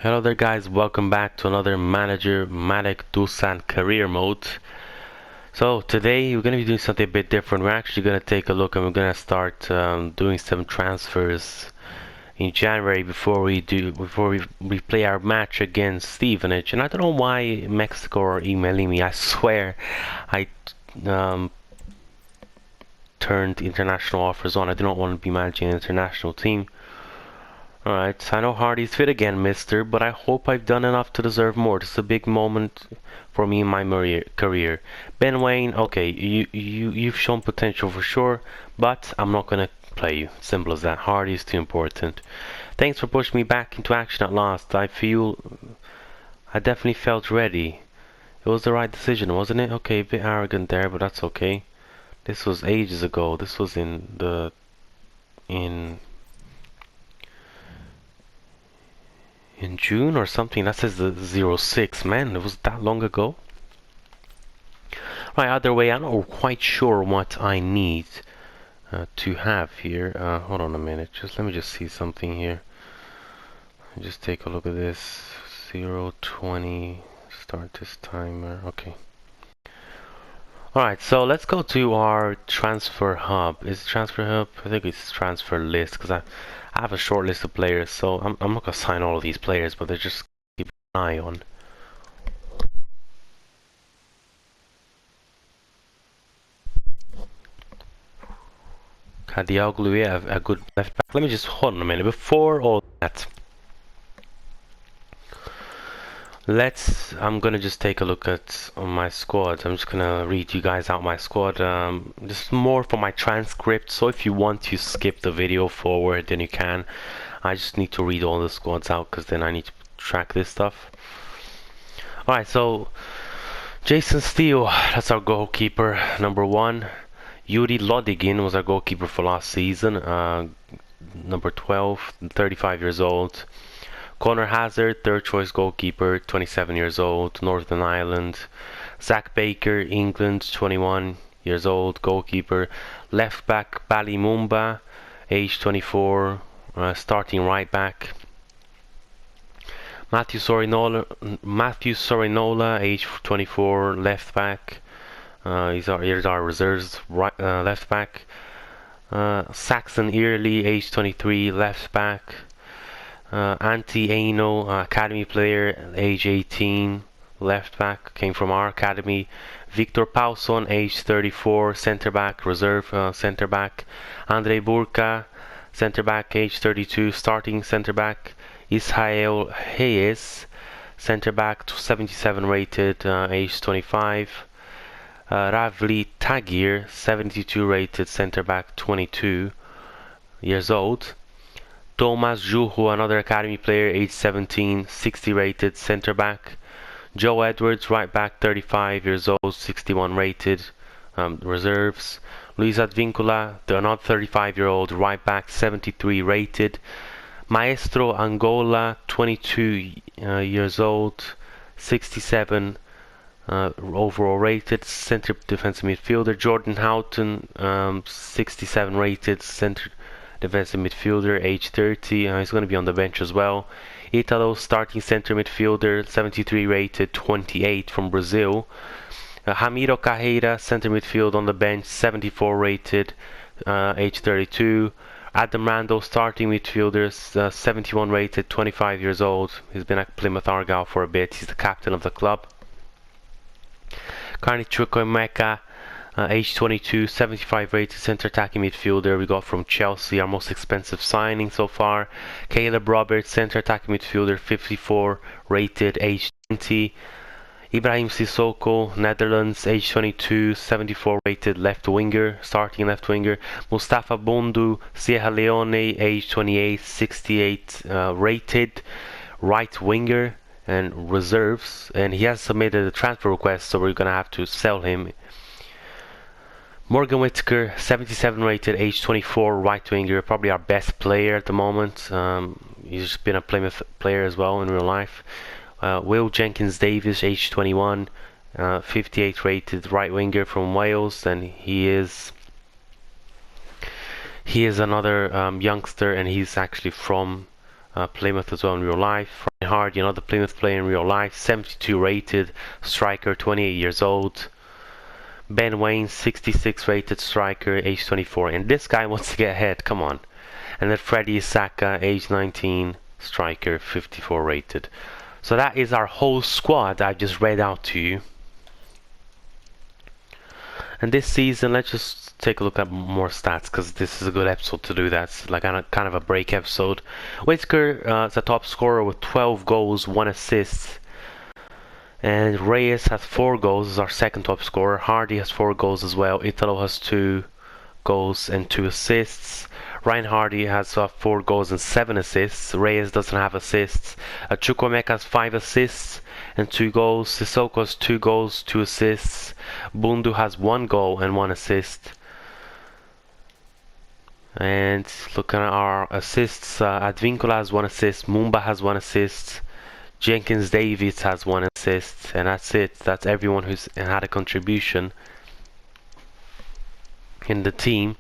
Hello there guys, welcome back to another manager Marek Dusan career mode. So today we're going to be doing something a bit different. We're actually going to take a look and we're going to start doing some transfers in January before we play our match against Stevenage. And I don't know why Mexico are emailing me. I swear I turned international offers on. I do not want to be managing an international team. Alright, I know Hardy's fit again, mister, but I hope I've done enough to deserve more. This is a big moment for me in my career. Ben Wayne, okay, you've shown potential for sure, but I'm not gonna play you. Simple as that. Hardy is too important. Thanks for pushing me back into action at last. I definitely felt ready. It was the right decision, wasn't it? Okay, a bit arrogant there, but that's okay. This was ages ago. This was in June or something. That says the 06. Man, it was that long ago. Right, either way, I'm not quite sure what I need to have here. Hold on a minute. Let me see something here. Just take a look at this. 020. Start this timer. Okay. Alright, so let's go to our transfer hub. Is it transfer hub? I think it's transfer list because I have a short list of players, so I'm not going to sign all of these players, but they're just keep an eye on. Kadioglu, yeah, a good left back. Let me just hold on a minute. Before all that, I'm gonna just take a look at my squad. I'm just gonna read you guys out my squad. Just more for my transcript. So if you want to skip the video forward, then you can. I just need to read all the squads out because then I need to track this stuff. All right, so Jason Steele, that's our goalkeeper, number 1. Yuri Lodigin was our goalkeeper for last season, number 12, 35 years old. Connor Hazard, third choice goalkeeper, 27 years old, Northern Ireland. Zach Baker, England, 21 years old, goalkeeper. Left back, Ballymumba, age 24, starting right back. Matthew Sorinola, age 24, left back. Here's our reserves, left back. Saxon Early, age 23, left back. Antti Aino, academy player, age 18, left back, came from our academy. Victor Paulson, age 34, centre back, reserve centre back. Andrei Burka, centre back, age 32, starting centre back. Israel Hayes, centre back, 77 rated, age 25. Ravli Tagir, 72 rated, centre back, 22 years old. Thomas Juhu, another academy player, age 17, 60 rated, centre back. Joe Edwards, right back, 35 years old, 61 rated, reserves. Luis Advincula, another 35-year-old, right back, 73 rated. Maestro Angola, 22 years old, 67 overall rated, centre defensive midfielder. Jordan Houghton, 67 rated, centre defensive midfielder, age 30. He's going to be on the bench as well. Italo, starting centre midfielder, 73 rated, 28 from Brazil. Ramiro Carreira, centre midfield on the bench, 74 rated, age 32. Adam Randall, starting midfielder, 71 rated, 25 years old. He's been at Plymouth Argyle for a bit. He's the captain of the club. Karni Chukwemeka, age 22, 75 rated, centre attacking midfielder. We got from Chelsea, our most expensive signing so far. Caleb Roberts, centre attacking midfielder, 54 rated, age 20. Ibrahim Sissoko, Netherlands, age 22, 74 rated, left winger, starting left winger. Mustafa Bundu, Sierra Leone, age 28, 68 rated, right winger and reserves. And he has submitted a transfer request, so we're gonna have to sell him. Morgan Whittaker, 77 rated, age 24, right winger, probably our best player at the moment. He's been a Plymouth player as well in real life. Will Jenkins Davis, age 21, 58 rated, right winger from Wales, and he is another youngster, and he's actually from Plymouth as well in real life. Ryan Hardy, another Plymouth player in real life, 72 rated striker, 28 years old. Ben Wayne, 66 rated striker, age 24. And this guy wants to get ahead, come on. And then Freddie Isaka, age 19, striker, 54 rated. So that is our whole squad I just read out to you. And this season, let's just take a look at more stats, because this is a good episode to do that. It's like kind of a break episode. Whitaker is a top scorer with 12 goals, 1 assist. And Reyes has 4 goals, is our second top scorer. Hardy has 4 goals as well. Italo has 2 goals and 2 assists. Ryan Hardy has 4 goals and 7 assists. Reyes doesn't have assists. Chukwuemeka has 5 assists and 2 goals. Sissoko has 2 goals, 2 assists. Bundu has 1 goal and 1 assist. And looking at our assists, Advincula has 1 assist. Mumba has 1 assist. Jenkins Davids has 1 assist. And that's it. That's everyone who's had a contribution in the team.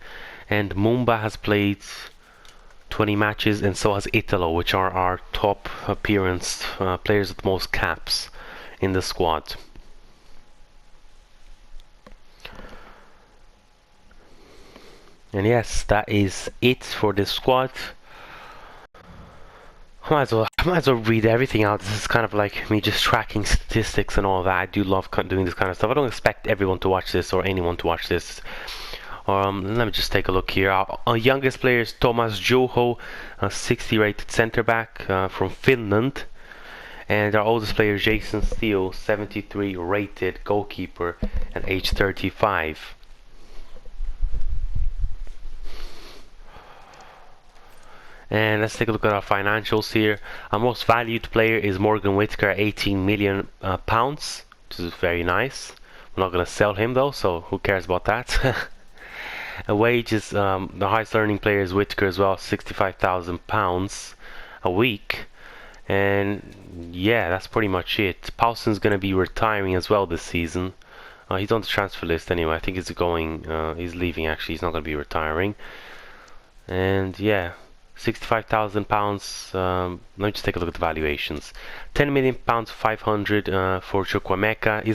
And Mumba has played 20 matches, and so has Italo, which are our top appearance players with most caps in the squad. And yes, that is it for this squad. I might as well read everything out. This is kind of like me just tracking statistics and all that. I do love doing this kind of stuff. I don't expect everyone to watch this or anyone to watch this. Let me just take a look here. Our youngest player is Thomas Joho, a 60 rated centre back from Finland. And our oldest player is Jason Steele, 73 rated goalkeeper and age 35. And let's take a look at our financials here. Our most valued player is Morgan Whitaker, 18 million pounds, which is very nice. We're not going to sell him though, so who cares about that? Wages, the highest earning player is Whitaker as well, £65,000 a week. And yeah, that's pretty much it. Paulson's going to be retiring as well this season. He's on the transfer list anyway. I think he's he's leaving actually. He's not going to be retiring. And yeah, £65,000. Let me just take a look at the valuations. £10 million, 500 for Chukwuemeka.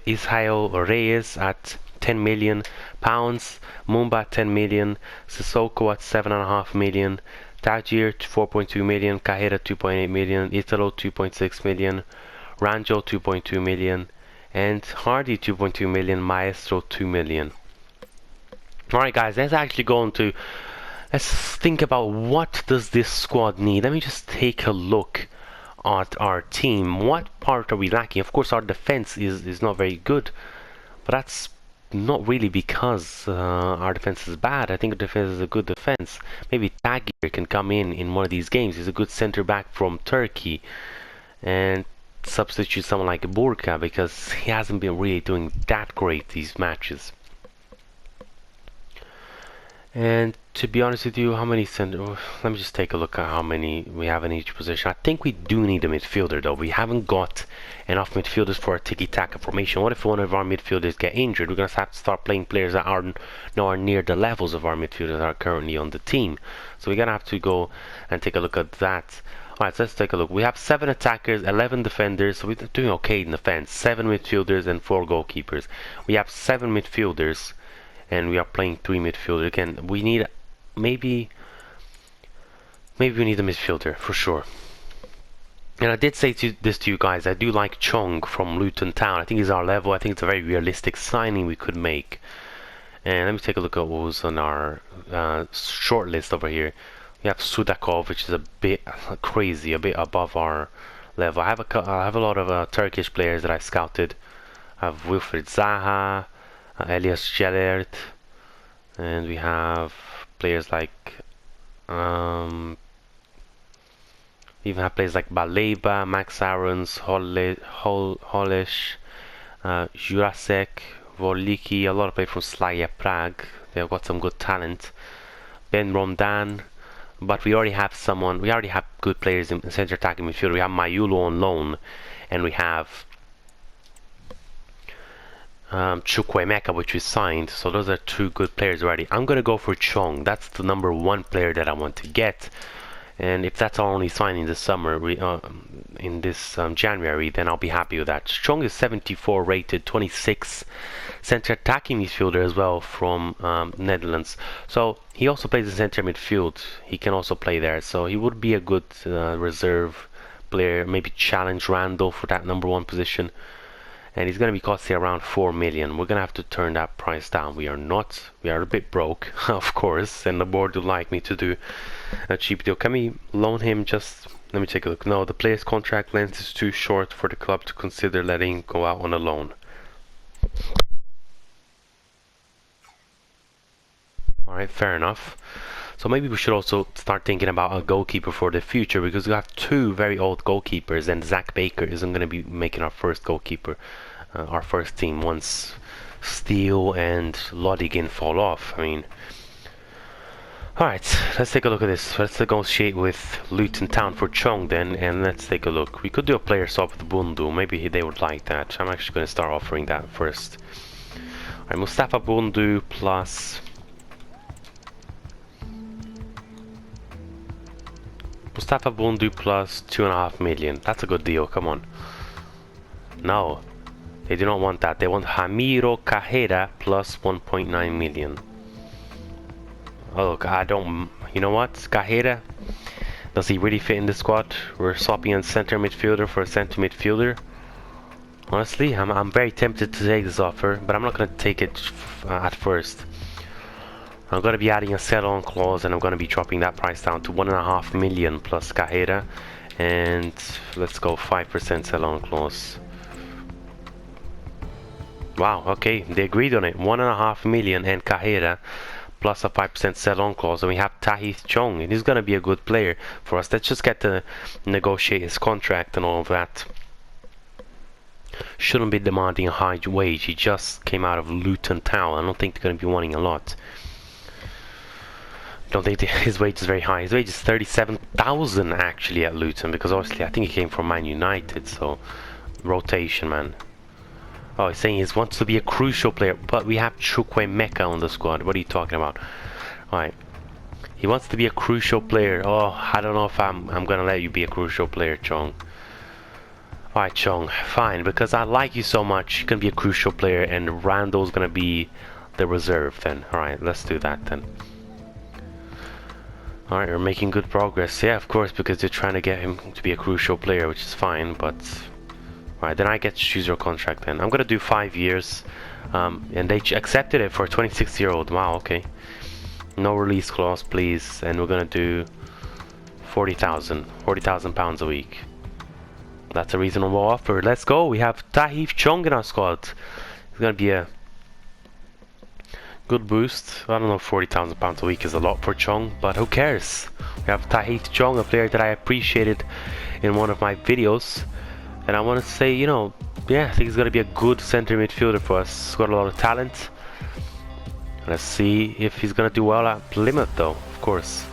Israel Reyes at £10 million. Mumba 10 million. Sissoko at 7.5 million. Tajir 4.2 million. Kahira 2.8 million. Italo 2.6 million. Ranjo 2.2 million. And Hardy 2.2 million. Maestro 2 million. Alright guys, let's actually go on to let's think about what does this squad need. Let me just take a look at our team. What part are we lacking? Of course our defense is not very good, but that's not really because our defense is bad. I think our defense is a good defense. Maybe Tagir can come in one of these games. He's a good center back from Turkey, and substitute someone like Burka, because he hasn't been really doing that great these matches. And to be honest with you, how many let me just take a look at how many we have in each position. I think we do need a midfielder though. We haven't got enough midfielders for a tiki-taka formation. What if one of our midfielders get injured? We're going to have to start playing players that are nowhere near the levels of our midfielders that are currently on the team. So we're going to have to go and take a look at that. Alright, so let's take a look. We have 7 attackers, 11 defenders, so we're doing okay in defense. 7 midfielders and 4 goalkeepers. We have 7 midfielders, and we are playing 3 midfielders. Again, we need maybe we need a midfielder for sure. And I did say this to you guys, I do like Chong from Luton Town. I think he's our level. I think it's a very realistic signing we could make. And let me take a look at what was on our short list over here. We have Sudakov, which is a bit crazy, a bit above our level. I have a lot of Turkish players that I scouted. I have Wilfried Zaha, Elias Gelert, and we have players like we even have players like Baleba, Max Aarons, Holesh, Jurasek, Vorliki, a lot of players from Slavia Prague. They've got some good talent. Ben Romdan, but we already have good players in center attacking midfield. We have Mayulo on loan, and we have Chukwuemeka, which we signed. So those are 2 good players already. I'm gonna go for Chong. That's the number 1 player that I want to get. And if that's our only signing this summer, in this January, then I'll be happy with that. Chong is 74 rated, 26 center attacking midfielder as well from Netherlands. So he also plays in center midfield. He can also play there. So he would be a good reserve player. Maybe challenge Randall for that #1 position. And he's going to be costing around 4 million. We're going to have to turn that price down. We are not. We are a bit broke, of course, and the board would like me to do a cheap deal. Can we loan him just... Let me take a look. No, the player's contract length is too short for the club to consider letting him go out on a loan. Alright, fair enough. So maybe we should also start thinking about a goalkeeper for the future, because we have two very old goalkeepers, and Zach Baker isn't going to be making our first goalkeeper, our first team, once Steele and Lodigan fall off. I mean, alright, let's take a look at this. Let's negotiate with Luton Town for Chong then, and let's take a look. We could do a player swap with Bundu. Maybe they would like that. I'm actually going to start offering that first. Alright, Mustafa Bundu plus... Mustafa Bundu plus 2.5 million. That's a good deal, come on. No, they do not want that. They want Ramiro Cajera plus 1.9 million. Oh look, I don't... You know what? Cajera, does he really fit in the squad? We're swapping a center midfielder for a center midfielder. Honestly, I'm very tempted to take this offer, but I'm not going to take it at first. I'm going to be adding a sell-on clause, and I'm going to be dropping that price down to 1.5 million plus Cajera. And let's go 5% sell-on clause. Wow, okay, they agreed on it. 1.5 million and Cajera plus a 5% sell-on clause, and we have Tahith Chong, and he's going to be a good player for us. Let's just get to negotiate his contract and all of that. Shouldn't be demanding a high wage. He just came out of Luton Town. I don't think they're going to be wanting a lot. Don't think his wage is very high. His wage is 37,000 actually at Luton, because obviously I think he came from Man United, so rotation, man. Oh, he's saying he wants to be a crucial player, but we have Chukwuemeka on the squad. What are you talking about? Alright, he wants to be a crucial player. Oh, I don't know if I'm gonna let you be a crucial player, Chong. Alright, Chong, fine, because I like you so much. You can be a crucial player, and Randall's gonna be the reserve then. Alright, let's do that then. Alright, we're making good progress. Yeah, of course, because they're trying to get him to be a crucial player, which is fine, but... Alright, then I get to choose your contract then. I'm gonna do 5 years. And they accepted it for a 26-year-old. Wow, okay. No release clause, please. And we're gonna do 40,000 pounds a week. That's a reasonable offer. Let's go. We have Tahith Chong in our squad. It's gonna be a good boost. I don't know if 40,000 pounds a week is a lot for Chong, but who cares? We have Tahith Chong, a player that I appreciated in one of my videos, and I want to say, you know, yeah, I think he's going to be a good center midfielder for us. He's got a lot of talent. Let's see if he's going to do well at Plymouth though, of course.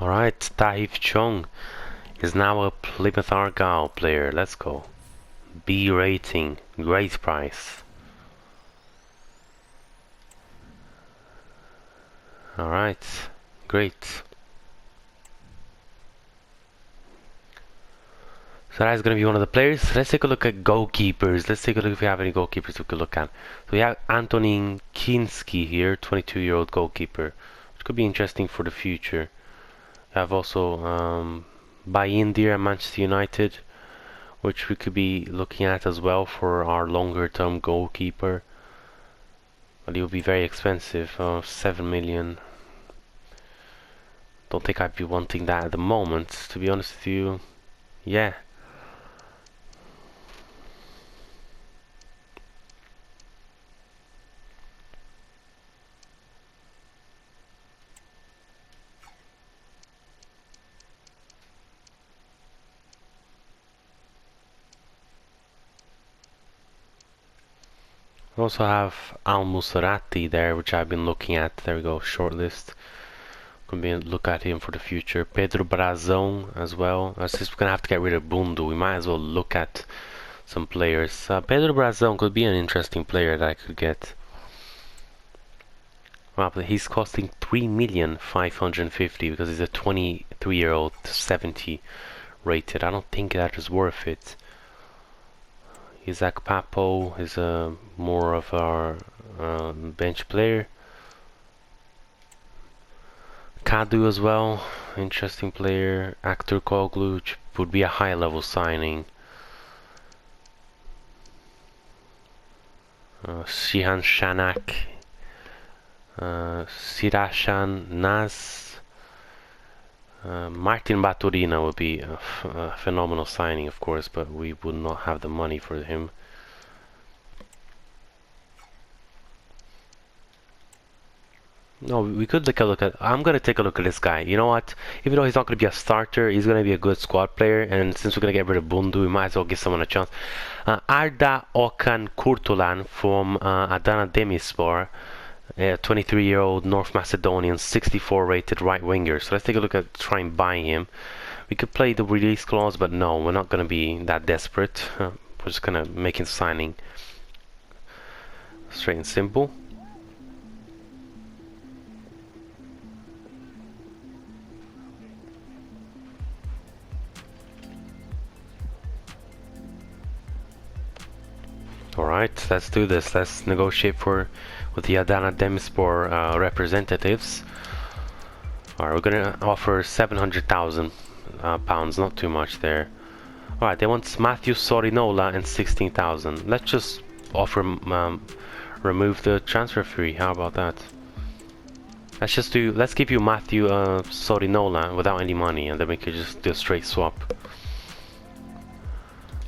Alright, Tahith Chong is now a Plymouth Argyle player. Let's go. B rating, great price. Alright, great. So that's going to be one of the players. Let's take a look at goalkeepers. Let's take a look if we have any goalkeepers we could look at. So we have Antonin Kinski here, 22-year-old goalkeeper, which could be interesting for the future. We have also Bayindir at Manchester United, which we could be looking at as well for our longer term goalkeeper. But he will be very expensive, 7 million. Don't think I'd be wanting that at the moment, to be honest with you. Yeah. We also have Al Musarati there, which I've been looking at. There we go, shortlist. Gonna be look at him for the future. Pedro Brazão as well. Since we're gonna have to get rid of Bundu, we might as well look at some players. Pedro Brazão could be an interesting player that I could get. Wow, but he's costing 3,550,000 because he's a 23-year-old, 70 rated. I don't think that is worth it. Isaac Papo is more of our bench player. Kadu as well, interesting player. Actor Koglu would be a high level signing. Shihan Shanak, Sirashan Naz, Martin Baturina would be a phenomenal signing, of course, but we would not have the money for him. No, we could take a look at. I'm gonna take a look at this guy. You know what? Even though he's not gonna be a starter, he's gonna be a good squad player. And since we're gonna get rid of Bundu, we might as well give someone a chance. Arda Okan Kurtulan from Adana Demirspor, a 23-year-old North Macedonian, 64 rated right winger. So let's take a look at try and buy him. We could play the release clause, but no, we're not gonna be that desperate. We're just gonna make him signing straight and simple. Alright, let's do this. Let's negotiate with the Adana Demirspor representatives. Alright, we're gonna offer 700,000 pounds, not too much there. Alright, they want Matthew Sorinola and 16,000. Let's just offer remove the transfer fee. How about that? Let's give you Matthew Sorinola without any money, and then we could just do a straight swap.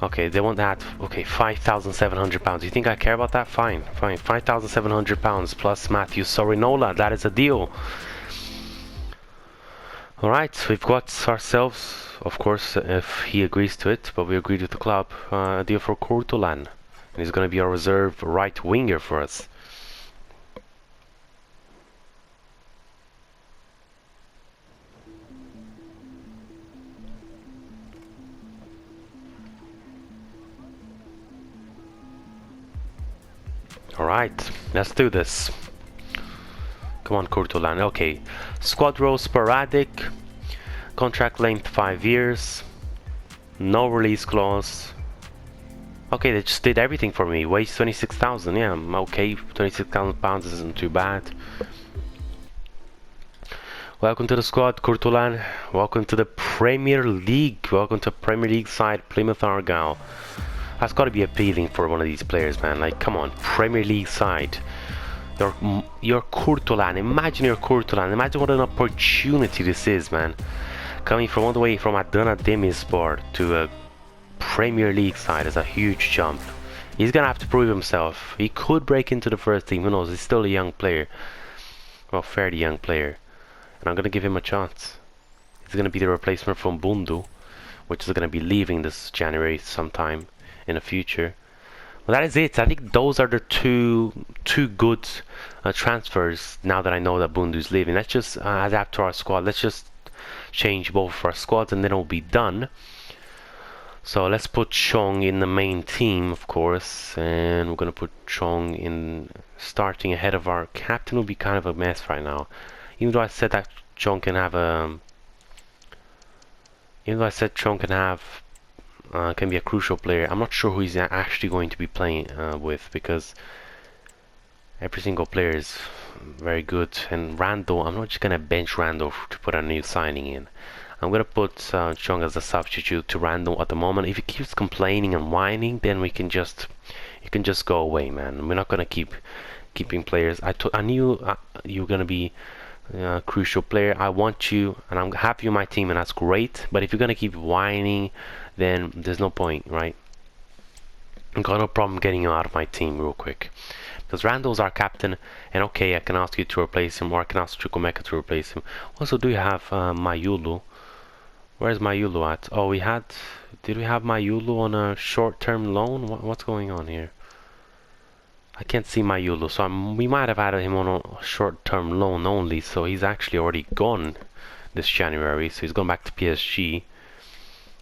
Okay, they want that. Okay, 5,700 pounds. You think I care about that? Fine, fine. 5,700 pounds plus Matthew Sorinola. That is a deal. Alright, we've got ourselves, of course, if he agrees to it, but we agreed with the club, a deal for Kurtulan. And he's going to be our reserve right winger for us. Alright, let's do this. Come on, Kurtulan. Okay, squad role sporadic, contract length 5 years, no release clause. Okay, they just did everything for me. Wage 26,000. Yeah, I'm okay. 26,000 pounds isn't too bad. Welcome to the squad, Kurtulan. Welcome to the Premier League. Welcome to Premier League side Plymouth Argyle. That's got to be appealing for one of these players, man. Like, come on, Premier League side. You're Kurtulan. Imagine you're Kurtulan. Imagine what an opportunity this is, man. Coming from all the way from Adana Demirspor to a Premier League side is a huge jump. He's gonna have to prove himself. He could break into the first team. Who knows? He's still a young player. Well, fairly young player. And I'm gonna give him a chance. He's gonna be the replacement from Bundu, which is gonna be leaving this January sometime in the future. Well, that is it. I think those are the two good transfers. Now that I know that Bundu's leaving, let's just adapt to our squad. Let's just change both of our squads, and then it'll be done. So let's put Chong in the main team, of course, and we're gonna put Chong in starting ahead of our captain. Will be kind of a mess right now. Even though I said that Chong can have can be a crucial player, I'm not sure who he's actually going to be playing with, because every single player is very good. And Rando, I'm not just gonna bench Rando to put a new signing in. I'm gonna put Chong as a substitute to Rando at the moment. If he keeps complaining and whining, then you can just go away, man. We're not gonna keeping players. I knew you were gonna be a crucial player. I want you, and I'm happy with my team, and that's great. But if you're gonna keep whining, then there's no point, right? I've got no problem getting you out of my team real quick, because Randall's our captain, and okay, I can ask you to replace him, or I can ask Chukwemeka to replace him. Also, do you have Mayulu? Where's Mayulu at? Oh, did we have Mayulu on a short-term loan? What's going on here? I can't see Mayulu, so we might have added him on a short-term loan only, so he's actually already gone this January, so he's gone back to PSG.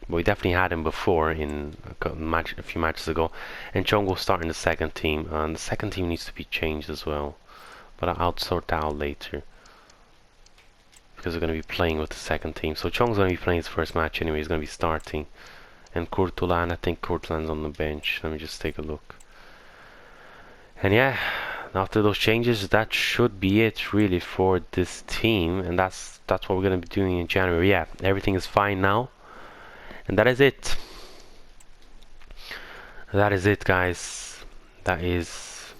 But we definitely had him before in a few matches ago. And Chong will start in the second team, and the second team needs to be changed as well. But I'll sort that out later, because we're going to be playing with the second team. So Chong's going to be playing his first match anyway, he's going to be starting. And Courtois, I think Courtois on the bench. Let me just take a look. And yeah, after those changes, that should be it really for this team, and that's what we're going to be doing in January. Yeah, everything is fine now, and that is it. That is it, guys. That is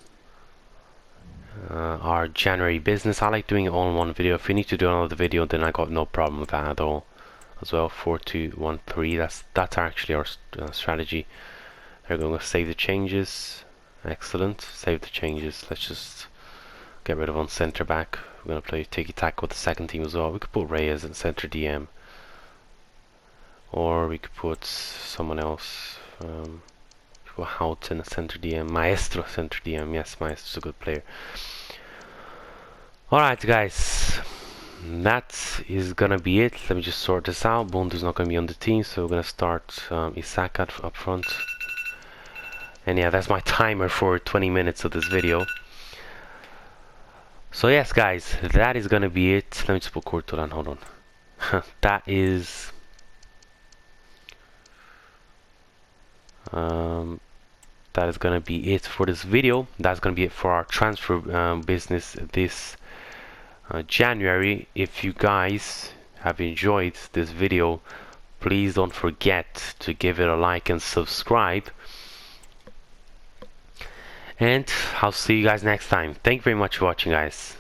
our January business. I like doing it all in one video. If we need to do another video, then I got no problem with that at all. As well, 4-2-1-3. That's actually our strategy. They're going to save the changes. Excellent. Save the changes. Let's just get rid of on centre back. We're going to play tiki-taka with the second team as well. We could put Reyes in centre DM, or we could put someone else. Put Houghton centre DM. Maestro centre DM. Yes, Maestro's a good player. Alright, guys. That is gonna be it. Let me just sort this out. Bundu's not gonna be on the team, so we're gonna start Isaka up front. And yeah, that's my timer for 20 minutes of this video. So yes, guys, that is gonna be it. Let me just put Courtois on. Hold on. That is gonna be it for this video. That's gonna be it for our transfer business this January. If you guys have enjoyed this video, please don't forget to give it a like and subscribe. And I'll see you guys next time. Thank you very much for watching, guys.